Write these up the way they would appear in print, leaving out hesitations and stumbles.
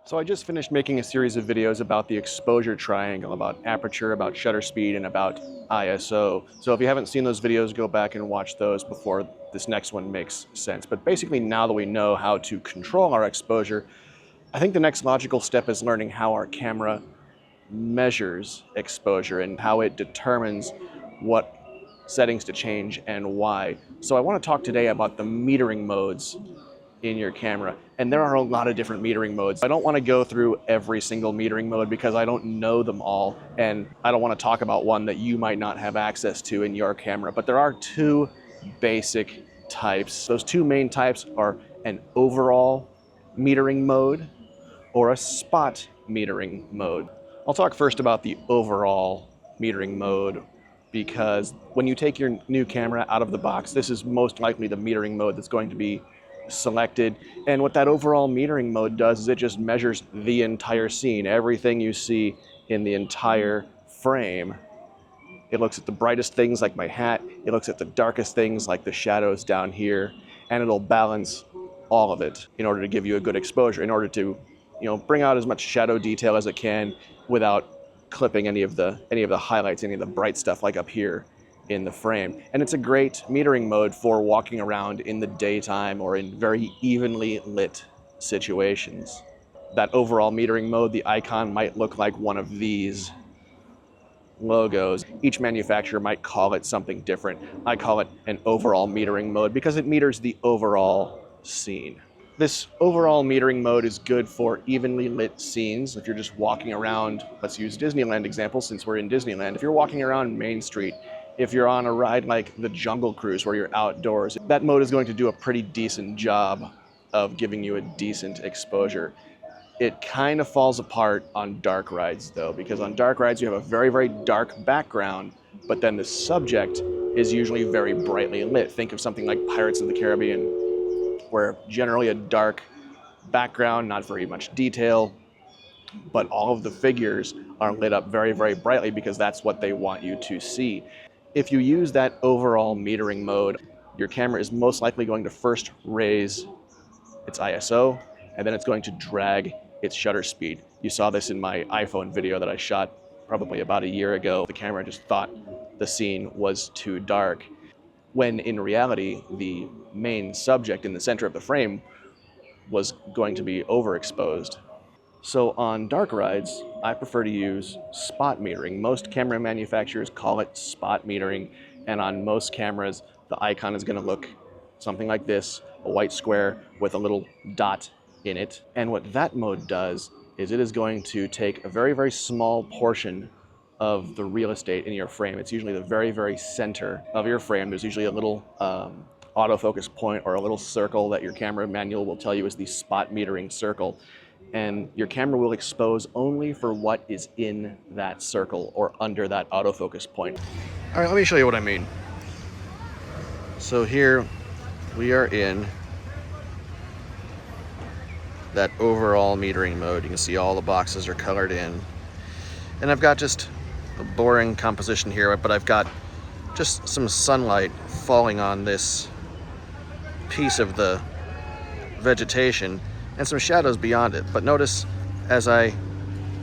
So I just finished making a series of videos about the exposure triangle, about aperture, about shutter speed, and about ISO. So if you haven't seen those videos, go back and watch those before this next one makes sense. But basically, now that we know how to control our exposure, I think the next logical step is learning how our camera measures exposure and how it determines what settings to change and why. So I want to talk today about the metering modes in your camera. And there are a lot of different metering modes. I don't want to go through every single metering mode because I don't know them all, and I don't want to talk about one that you might not have access to in your camera. But there are two basic types. Those two main types are an overall metering mode or a spot metering mode. I'll talk first about the overall metering mode because when you take your new camera out of the box, this is most likely the metering mode that's going to be selected. And what that overall metering mode does is it just measures the entire scene, everything you see in the entire frame. It looks at the brightest things like my hat, it looks at the darkest things like the shadows down here, and it'll balance all of it in order to give you a good exposure, in order to, bring out as much shadow detail as it can without clipping any of the highlights, any of the bright stuff like up here in the frame. And it's a great metering mode for walking around in the daytime or in very evenly lit situations. That overall metering mode, the icon might look like one of these logos. Each manufacturer might call it something different. I call it an overall metering mode because it meters the overall scene. This overall metering mode is good for evenly lit scenes. If you're just walking around, let's use Disneyland example since we're in Disneyland. If you're walking around Main Street, if you're on a ride like the Jungle Cruise where you're outdoors, that mode is going to do a pretty decent job of giving you a decent exposure. It kind of falls apart on dark rides though, because on dark rides you have a very, very dark background, but then the subject is usually very brightly lit. Think of something like Pirates of the Caribbean, where generally a dark background, not very much detail, but all of the figures are lit up very, very brightly because that's what they want you to see. If you use that overall metering mode, your camera is most likely going to first raise its ISO, and then it's going to drag its shutter speed. You saw this in my iPhone video that I shot probably about a year ago. The camera just thought the scene was too dark, when in reality, the main subject in the center of the frame was going to be overexposed. So on dark rides, I prefer to use spot metering. Most camera manufacturers call it spot metering, and on most cameras, the icon is going to look something like this, a white square with a little dot in it. And what that mode does is it is going to take a very, very small portion of the real estate in your frame. It's usually the very, very center of your frame. There's usually a little autofocus point or a little circle that your camera manual will tell you is the spot metering circle. And your camera will expose only for what is in that circle or under that autofocus point. All right, let me show you what I mean. So here we are in that overall metering mode. You can see all the boxes are colored in. And I've got just a boring composition here, but I've got just some sunlight falling on this piece of the vegetation and some shadows beyond it. But notice as I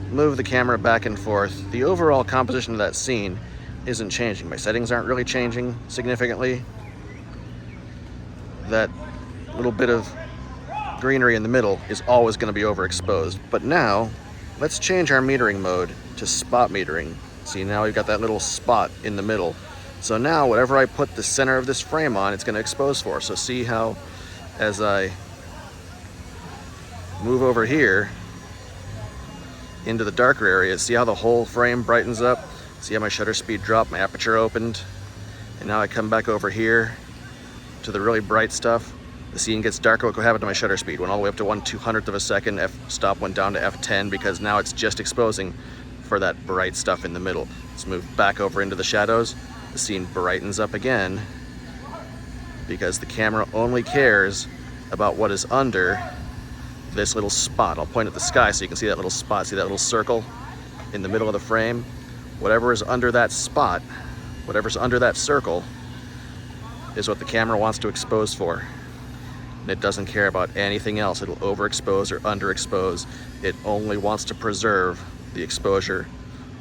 move the camera back and forth, the overall composition of that scene isn't changing. My settings aren't really changing significantly. That little bit of greenery in the middle is always going to be overexposed. But now let's change our metering mode to spot metering. See, now we've got that little spot in the middle. So now whatever I put the center of this frame on, it's going to expose for. So see how as I move over here into the darker areas, see how the whole frame brightens up? See how my shutter speed dropped, my aperture opened, and now I come back over here to the really bright stuff. The scene gets darker. Look what happened to my shutter speed. Went all the way up to 1/200th of a second. F-stop went down to F10 because now it's just exposing for that bright stuff in the middle. Let's move back over into the shadows. The scene brightens up again because the camera only cares about what is under this little spot. I'll point at the sky so you can see that little spot. See that little circle in the middle of the frame? Whatever is under that spot, whatever's under that circle is what the camera wants to expose for. and it doesn't care about anything else. It'll overexpose or underexpose. It only wants to preserve the exposure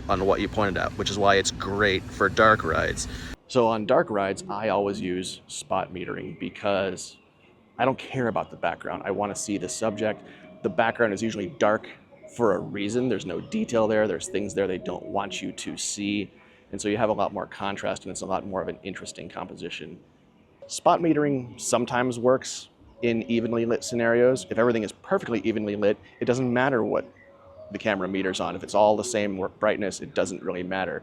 on what you pointed at, which is why it's great for dark rides. So on dark rides, I always use spot metering because I don't care about the background. I want to see the subject. The background is usually dark for a reason. There's no detail there. There's things there they don't want you to see. And so you have a lot more contrast, and it's a lot more of an interesting composition. Spot metering sometimes works in evenly lit scenarios. If everything is perfectly evenly lit, it doesn't matter what the camera meters on. If it's all the same brightness, it doesn't really matter.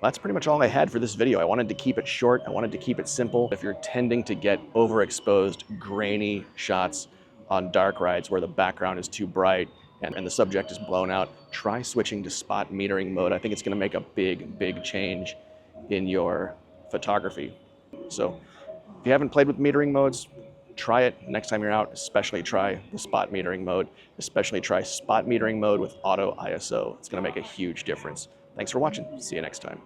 That's pretty much all I had for this video. I wanted to keep it short. I wanted to keep it simple. If you're tending to get overexposed, grainy shots on dark rides where the background is too bright and the subject is blown out, try switching to spot metering mode. I think it's going to make a big change in your photography. So if you haven't played with metering modes, try it next time you're out. Especially try the spot metering mode. Especially try spot metering mode with auto ISO. It's going to make a huge difference. Thanks for watching. See you next time.